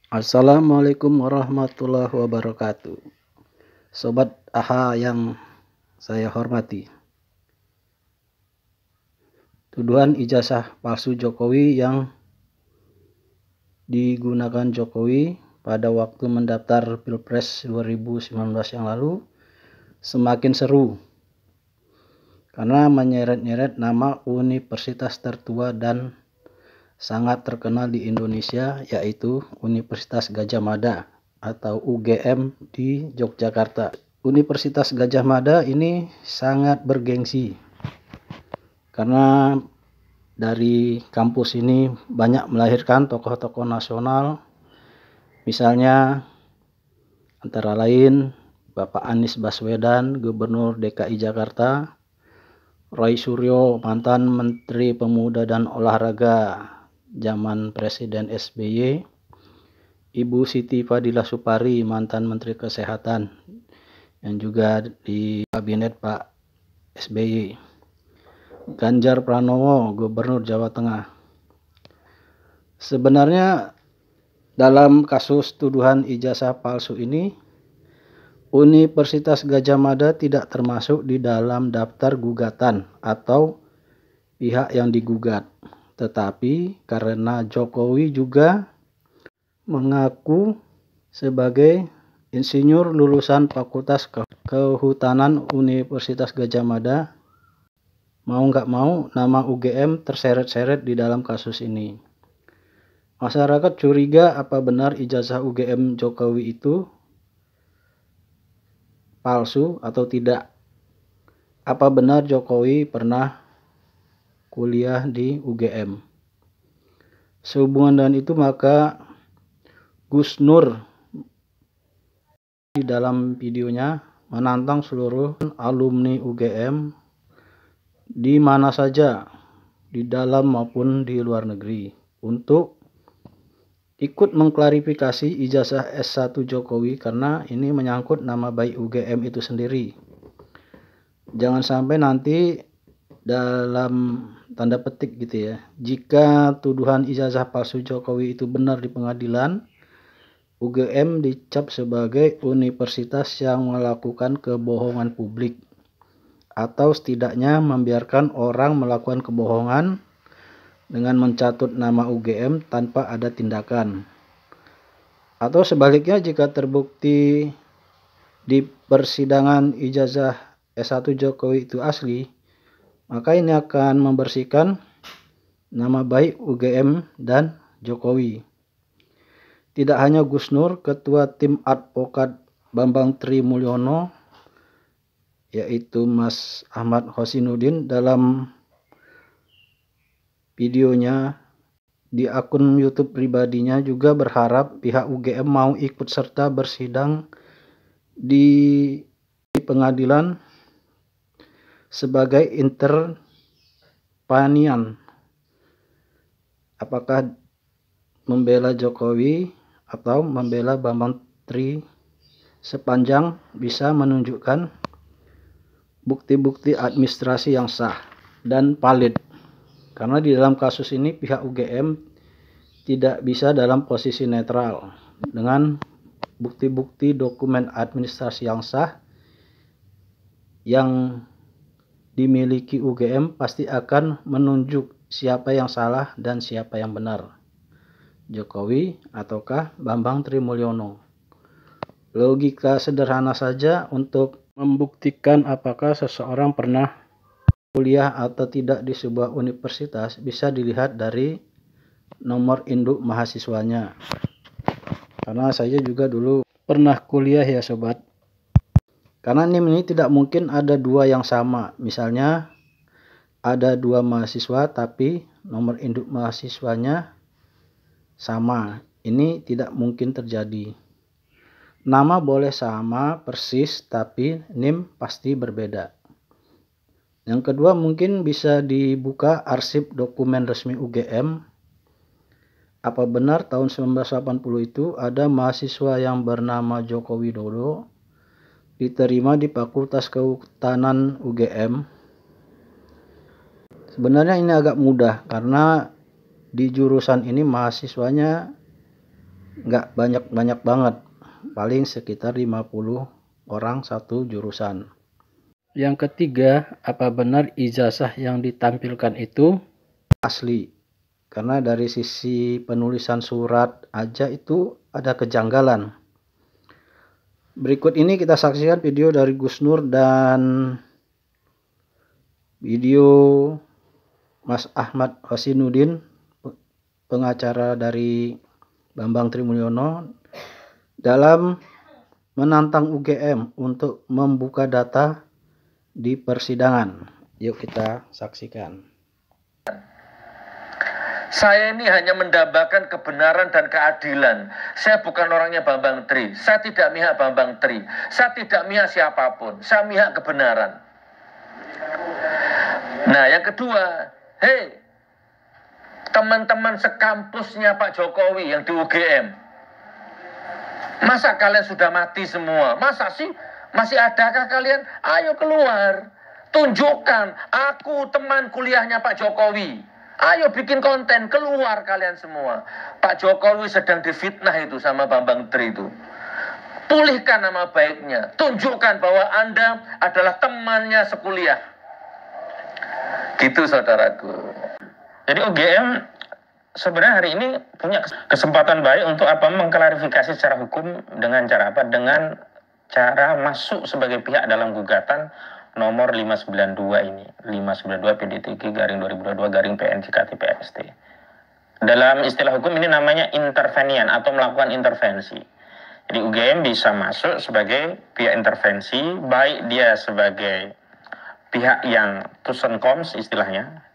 Assalamualaikum warahmatullahi wabarakatuh. Sobat AHA yang saya hormati. Tuduhan ijazah palsu Jokowi yang digunakan Jokowi pada waktu mendaftar Pilpres 2019 yang lalu semakin seru karena menyeret-nyeret nama universitas tertua dan sangat terkenal di Indonesia, yaitu Universitas Gadjah Mada atau UGM di Yogyakarta. Universitas Gadjah Mada ini sangat bergengsi karena dari kampus ini banyak melahirkan tokoh-tokoh nasional, misalnya antara lain Bapak Anies Baswedan, Gubernur DKI Jakarta, Roy Suryo, mantan Menteri Pemuda dan Olahraga zaman Presiden SBY, Ibu Siti Fadilah Supari, mantan Menteri Kesehatan yang juga di kabinet Pak SBY, Ganjar Pranowo, Gubernur Jawa Tengah. Sebenarnya dalam kasus tuduhan ijazah palsu ini, Universitas Gadjah Mada tidak termasuk di dalam daftar gugatan atau pihak yang digugat. Tetapi karena Jokowi juga mengaku sebagai insinyur lulusan Fakultas Kehutanan Universitas Gadjah Mada, mau nggak mau nama UGM terseret-seret di dalam kasus ini. Masyarakat curiga apa benar ijazah UGM Jokowi itu palsu atau tidak. Apa benar Jokowi pernah kuliah di UGM? Sehubungan dengan itu maka Gus Nur di dalam videonya menantang seluruh alumni UGM di mana saja, di dalam maupun di luar negeri, untuk ikut mengklarifikasi ijazah S1 Jokowi karena ini menyangkut nama baik UGM itu sendiri. Jangan sampai nanti dalam tanda petik gitu ya, jika tuduhan ijazah palsu Jokowi itu benar di pengadilan, UGM dicap sebagai universitas yang melakukan kebohongan publik atau setidaknya membiarkan orang melakukan kebohongan dengan mencatut nama UGM tanpa ada tindakan. Atau sebaliknya, jika terbukti di persidangan ijazah S1 Jokowi itu asli, maka ini akan membersihkan nama baik UGM dan Jokowi. Tidak hanya Gus Nur, Ketua Tim Advokat Bambang Trimulyono, yaitu Mas Ahmad Hosinuddin, dalam videonya di akun YouTube pribadinya juga berharap pihak UGM mau ikut serta bersidang di pengadilan sebagai intervenian. Apakah membela Jokowi atau membela Bambang Tri sepanjang bisa menunjukkan bukti-bukti administrasi yang sah dan valid. Karena di dalam kasus ini pihak UGM tidak bisa dalam posisi netral. Dengan bukti-bukti dokumen administrasi yang sah yang dimiliki UGM pasti akan menunjuk siapa yang salah dan siapa yang benar, Jokowi ataukah Bambang Trimulyono. Logika sederhana saja untuk membuktikan apakah seseorang pernah kuliah atau tidak di sebuah universitas bisa dilihat dari nomor induk mahasiswanya. Karena saya juga dulu pernah kuliah ya sobat. Karena NIM ini tidak mungkin ada dua yang sama. Misalnya ada dua mahasiswa tapi nomor induk mahasiswanya sama. Ini tidak mungkin terjadi. Nama boleh sama persis tapi NIM pasti berbeda. Yang kedua, mungkin bisa dibuka arsip dokumen resmi UGM. Apa benar tahun 1980 itu ada mahasiswa yang bernama Joko Widodo diterima di Fakultas Kehutanan UGM? Sebenarnya ini agak mudah karena di jurusan ini mahasiswanya nggak banyak-banyak banget, paling sekitar 50 orang satu jurusan. Yang ketiga, apa benar ijazah yang ditampilkan itu asli? Karena dari sisi penulisan surat aja itu ada kejanggalan. Berikut ini kita saksikan video dari Gus Nur dan video Mas Ahmad Hosinuddin, pengacara dari Bambang Trimulyono, dalam menantang UGM untuk membuka data di persidangan. Yuk kita saksikan. Saya ini hanya mendambakan kebenaran dan keadilan. Saya bukan orangnya Bambang Tri. Saya tidak mihak Bambang Tri. Saya tidak mihak siapapun. Saya mihak kebenaran. Nah, yang kedua, hei, teman-teman sekampusnya Pak Jokowi yang di UGM, masa kalian sudah mati semua? Masa sih masih adakah kalian? Ayo keluar, tunjukkan aku teman kuliahnya Pak Jokowi. Ayo bikin konten, keluar kalian semua. Pak Jokowi sedang difitnah itu sama Bambang Tri itu. Pulihkan nama baiknya, tunjukkan bahwa Anda adalah temannya sekuliah. Gitu saudaraku. Jadi UGM sebenarnya hari ini punya kesempatan baik untuk mengklarifikasi secara hukum dengan cara apa? Dengan cara masuk sebagai pihak dalam gugatan nomor 592 ini, 592 PDTG/2022/PN/CKT-PST. Dalam istilah hukum ini namanya intervenian atau melakukan intervensi. Jadi UGM bisa masuk sebagai pihak intervensi, baik dia sebagai pihak yang tusen koms istilahnya.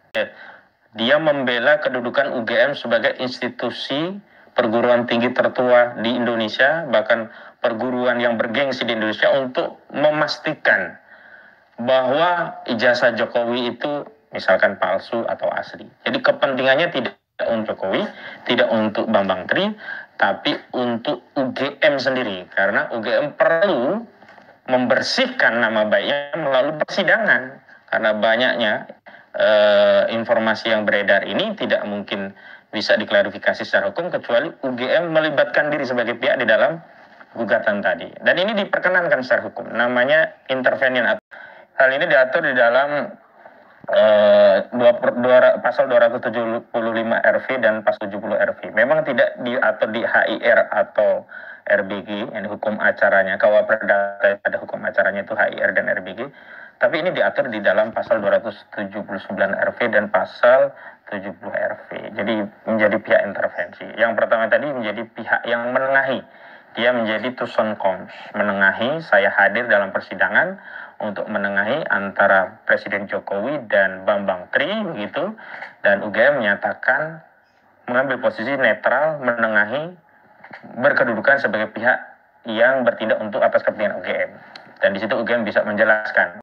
Dia membela kedudukan UGM sebagai institusi perguruan tinggi tertua di Indonesia, bahkan perguruan yang bergengsi di Indonesia, untuk memastikan bahwa ijazah Jokowi itu misalkan palsu atau asli. Jadi kepentingannya tidak untuk Jokowi, tidak untuk Bambang Tri, tapi untuk UGM sendiri. Karena UGM perlu membersihkan nama baiknya melalui persidangan. Karena banyaknya informasi yang beredar ini tidak mungkin bisa diklarifikasi secara hukum kecuali UGM melibatkan diri sebagai pihak di dalam gugatan tadi. Dan ini diperkenankan secara hukum, namanya intervenian. Hal ini diatur di dalam pasal 275 RV dan pasal 70 RV. Memang tidak diatur di HIR atau RBG, yang hukum acaranya. KUA Perdata ada hukum acaranya itu HIR dan RBG. Tapi ini diatur di dalam pasal 279 RV dan pasal 70 RV. Jadi menjadi pihak intervensi. Yang pertama tadi menjadi pihak yang menengahi. Dia menjadi tuson koms, menengahi. Saya hadir dalam persidangan untuk menengahi antara Presiden Jokowi dan Bambang Tri begitu, dan UGM menyatakan mengambil posisi netral, menengahi, berkedudukan sebagai pihak yang bertindak untuk atas kepentingan UGM. Dan di situ UGM bisa menjelaskan